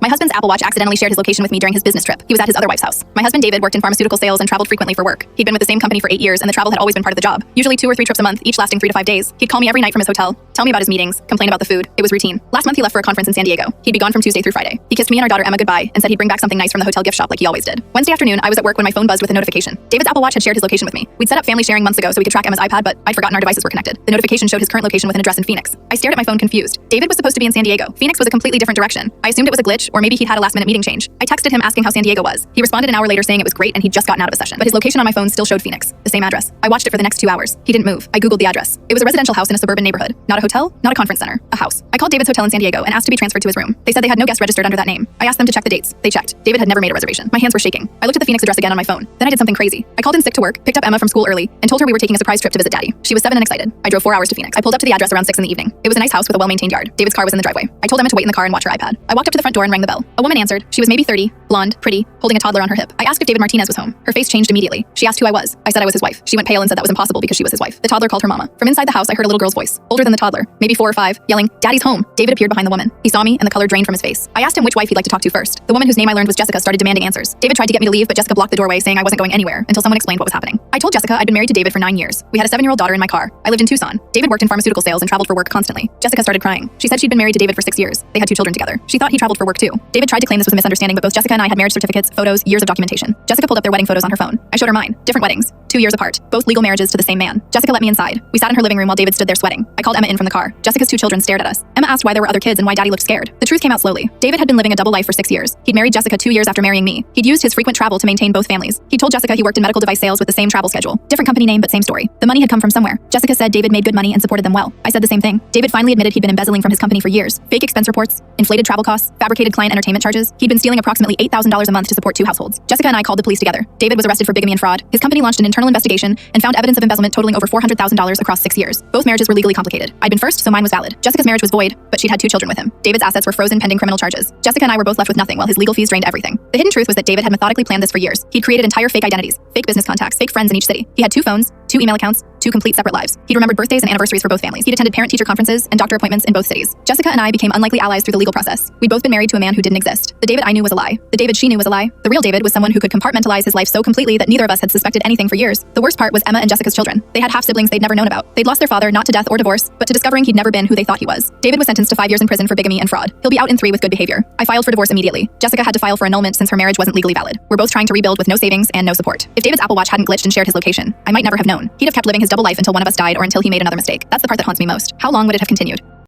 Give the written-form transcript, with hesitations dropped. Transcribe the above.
My husband's Apple Watch accidentally shared his location with me during his business trip. He was at his other wife's house. My husband David worked in pharmaceutical sales and traveled frequently for work. He'd been with the same company for 8 years, and the travel had always been part of the job. Usually 2 or 3 trips a month, each lasting 3 to 5 days. He'd call me every night from his hotel, tell me about his meetings, complain about the food. It was routine. Last month he left for a conference in San Diego. He'd be gone from Tuesday through Friday. He kissed me and our daughter Emma goodbye and said he'd bring back something nice from the hotel gift shop like he always did. Wednesday afternoon, I was at work when my phone buzzed with a notification. David's Apple Watch had shared his location with me. We'd set up family sharing months ago so we could track Emma's iPad, but I'd forgotten our devices were connected. The notification showed his current location with an address in Phoenix. I stared at my phone confused. David was supposed to be in San Diego. Phoenix was a completely different direction. I assumed it was a glitch, or maybe he'd had a last-minute meeting change. I texted him asking how San Diego was. He responded an hour later saying it was great and he'd just gotten out of a session. But his location on my phone still showed Phoenix, the same address. I watched it for the next 2 hours. He didn't move. I googled the address. It was a residential house in a suburban neighborhood. Not a hotel, not a conference center, a house. I called David's hotel in San Diego and asked to be transferred to his room. They said they had no guest registered under that name. I asked them to check the dates. They checked. David had never made a reservation. My hands were shaking. I looked at the Phoenix address again on my phone. Then I did something crazy. I called in sick to work, picked up Emma from school early, and told her we were taking a surprise trip to visit Daddy. She was 7 and excited. I drove 4 hours to Phoenix. I pulled up to the address around 6 in the evening. It was a nice house with a well-maintained yard. David's car was in the driveway. I told Emma to wait in the car and watch her iPad. I walked up to the front door and rang the bell. A woman answered. She was maybe 30, blonde, pretty, holding a toddler on her hip. I asked if David Martinez was home. Her face changed immediately. She asked who I was. I said I was his wife. She went pale and said that was impossible because she was his wife. The toddler called her mama. From inside the house, I heard a little girl's voice, older than the toddler, maybe 4 or 5, yelling, "Daddy's home." David appeared behind the woman. He saw me and the color drained from his face. I asked him which wife he'd like to talk to first. The woman whose name I learned was Jessica started demanding answers. David tried to get me to leave, but Jessica blocked the doorway, saying I wasn't going anywhere until someone explained what was happening. I told Jessica I'd been married to David for 9 years. We had a 7-year-old daughter in my car. I lived in Tucson. David worked in pharmaceutical sales and traveled for work constantly. Jessica started crying. She said she'd been married to David for 6 years. They had 2 children together. She thought he traveled for work too. David tried to claim this was a misunderstanding, but both Jessica and I had marriage certificates, photos, years of documentation. Jessica pulled up their wedding photos on her phone. I showed her mine. Different weddings, 2 years apart, both legal marriages to the same man. Jessica let me inside. We sat in her living room while David stood there sweating. I called Emma in from the car. Jessica's 2 children stared at us. Emma asked why there were other kids and why Daddy looked scared. The truth came out slowly. David had been living a double life for 6 years. He'd married Jessica 2 years after marrying me. He'd used his frequent travel to maintain both families. He told Jessica he worked in medical device sales with the same travel schedule. Different company name, but same story. The money had come from somewhere. Jessica said David made good money and supported them well. I said the same thing. David finally admitted he'd been embezzling from his company for years. Fake expense reports, inflated travel costs, fabricated client entertainment charges. He'd been stealing approximately $8,000 a month to support 2 households. Jessica and I called the police together. David was arrested for bigamy and fraud. His company launched an internal investigation and found evidence of embezzlement totaling over $400,000 across 6 years. Both marriages were legally complicated. I'd been first, so mine was valid. Jessica's marriage was void, but she'd had 2 children with him. David's assets were frozen pending criminal charges. Jessica and I were both left with nothing while his legal fees drained everything. The hidden truth was that David had methodically planned this for years. He'd created entire fake identities, fake business contacts, fake friends in each city. He had 2 phones, 2 email accounts, 2 complete separate lives. He'd remembered birthdays and anniversaries for both families. He'd attended parent-teacher conferences and doctor appointments in both cities. Jessica and I became unlikely allies through the legal process. We'd both been married to a man who didn't exist. The David I knew was a lie. The David she knew was a lie. The real David was someone who could compartmentalize his life so completely that neither of us had suspected anything for years. The worst part was Emma and Jessica's children. They had half-siblings they'd never known about. They'd lost their father not to death or divorce, but to discovering he'd never been who they thought he was. David was sentenced to 5 years in prison for bigamy and fraud. He'll be out in 3 with good behavior. I filed for divorce immediately. Jessica had to file for annulment since her marriage wasn't legally valid. We're both trying to rebuild with no savings and no support. If David's Apple Watch hadn't glitched and shared his location, I might never have known. He'd have kept living his double life until one of us died or until he made another mistake. That's the part that haunts me most. How long would it have continued?